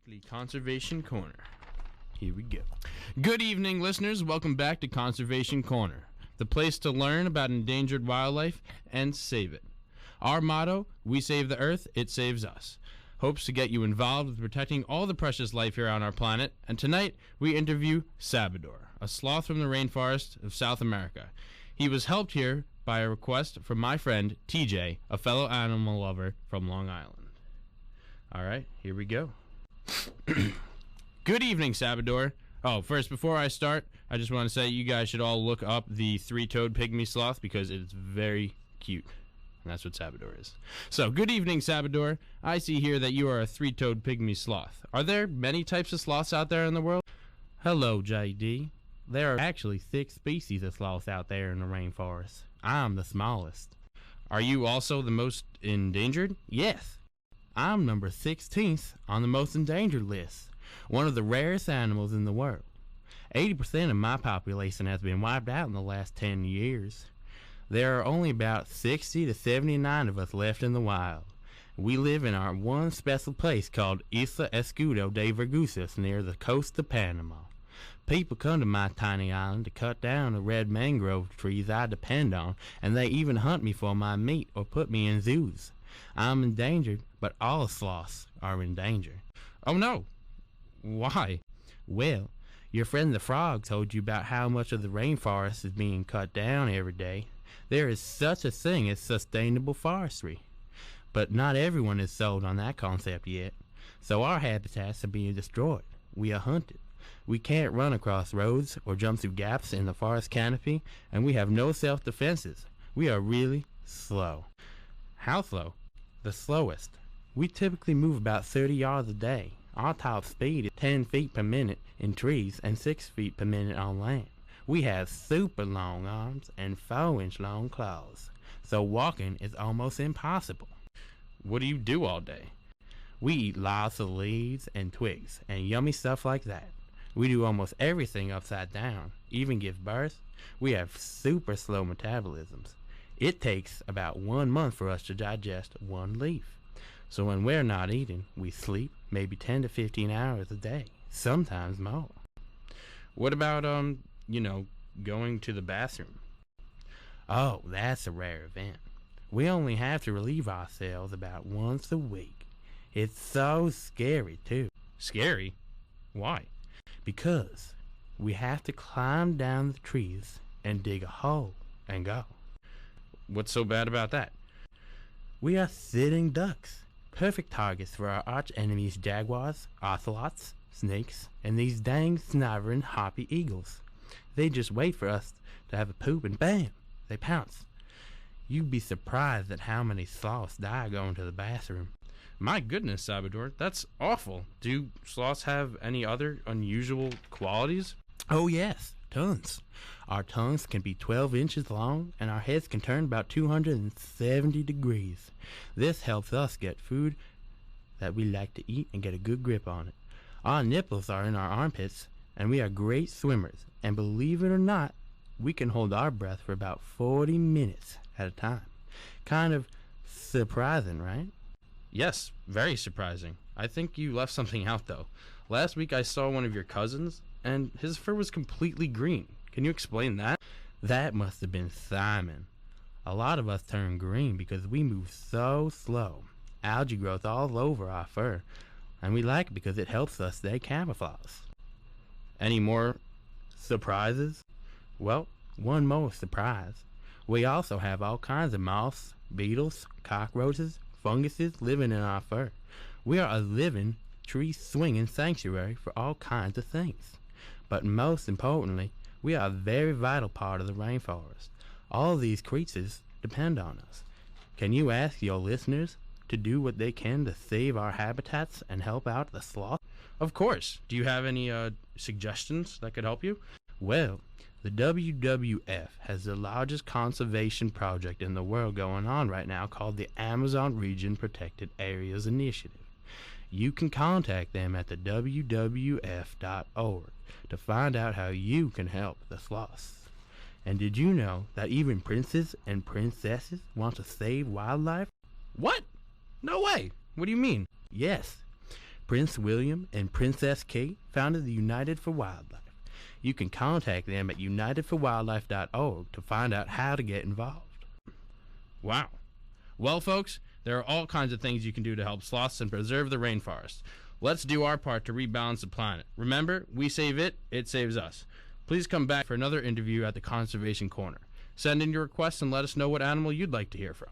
weekly Conservation Corner. Here we go. Good evening, listeners. Welcome back to Conservation Corner, the place to learn about endangered wildlife and save it. Our motto, we save the earth, it saves us, hopes to get you involved with protecting all the precious life here on our planet. And tonight, we interview Salvador, a sloth from the rainforest of South America. He was helped here by a request from my friend TJ, a fellow animal lover from Long Island. All right, here we go. Good evening, Salvador. Oh, first, before I start, I just want to say you guys should all look up the three-toed pygmy sloth because it's very cute. And that's what Salvador is. So, good evening, Salvador. I see here that you are a three-toed pygmy sloth. Are there many types of sloths out there in the world? Hello, JD. There are actually 6 species of sloths out there in the rainforest. I'm the smallest. Are you also the most endangered? Yes. I'm number 16th on the most endangered list, one of the rarest animals in the world. 80% of my population has been wiped out in the last 10 years. There are only about 60 to 79 of us left in the wild. We live in our one special place called Isla Escudo de Verguses near the coast of Panama. People come to my tiny island to cut down the red mangrove trees I depend on, and they even hunt me for my meat or put me in zoos. I'm endangered, but all sloths are in danger. Oh no! Why? Well, your friend the frog told you about how much of the rainforest is being cut down every day. There is such a thing as sustainable forestry. But not everyone is sold on that concept yet. So our habitats are being destroyed. We are hunted. We can't run across roads or jump through gaps in the forest canopy, and we have no self-defenses. We are really slow. How slow? The slowest. We typically move about 30 yards a day. Our top speed is 10 feet per minute in trees and 6 feet per minute on land. We have super long arms and 4-inch long claws, so walking is almost impossible. What do you do all day? We eat lots of leaves and twigs and yummy stuff like that. We do almost everything upside down, even give birth. We have super slow metabolisms. It takes about 1 month for us to digest one leaf. So when we're not eating, we sleep maybe 10 to 15 hours a day, sometimes more. What about, going to the bathroom? Oh, that's a rare event. We only have to relieve ourselves about once a week. It's so scary, too. Scary? Why? Because we have to climb down the trees and dig a hole and go. What's so bad about that? We are sitting ducks, perfect targets for our arch enemies jaguars, ocelots, snakes, and these dang sniveling harpy eagles. They just wait for us to have a poop and bam, they pounce. You'd be surprised at how many sloths die going to the bathroom. My goodness, Salvador, that's awful. Do sloths have any other unusual qualities? Oh yes, tons. Our tongues can be 12 inches long, and our heads can turn about 270 degrees. This helps us get food that we like to eat and get a good grip on it. Our nipples are in our armpits, and we are great swimmers. And believe it or not, we can hold our breath for about 40 minutes at a time. Kind of surprising, right? Yes, very surprising. I think you left something out, though. Last week I saw one of your cousins, and his fur was completely green. Can you explain that? That must have been Simon. A lot of us turn green because we move so slow. Algae growth all over our fur, and we like it because it helps us stay camouflaged. Any more surprises? Well, one more surprise. We also have all kinds of moths, beetles, cockroaches, funguses living in our fur. We are a living, tree-swinging sanctuary for all kinds of things. But most importantly, we are a very vital part of the rainforest. All these creatures depend on us. Can you ask your listeners to do what they can to save our habitats and help out the sloth? Of course. Do you have any suggestions that could help you? Well, the WWF has the largest conservation project in the world going on right now called the Amazon Region Protected Areas Initiative. You can contact them at the WWF.org to find out how you can help the sloths. And did you know that even princes and princesses want to save wildlife? What? No way. What do you mean? Yes. Prince William and Princess Kate founded the United for Wildlife. You can contact them at unitedforwildlife.org to find out how to get involved. Wow. Well, folks, there are all kinds of things you can do to help sloths and preserve the rainforest. Let's do our part to rebalance the planet. Remember, we save it, it saves us. Please come back for another interview at the Conservation Corner. Send in your requests and let us know what animal you'd like to hear from.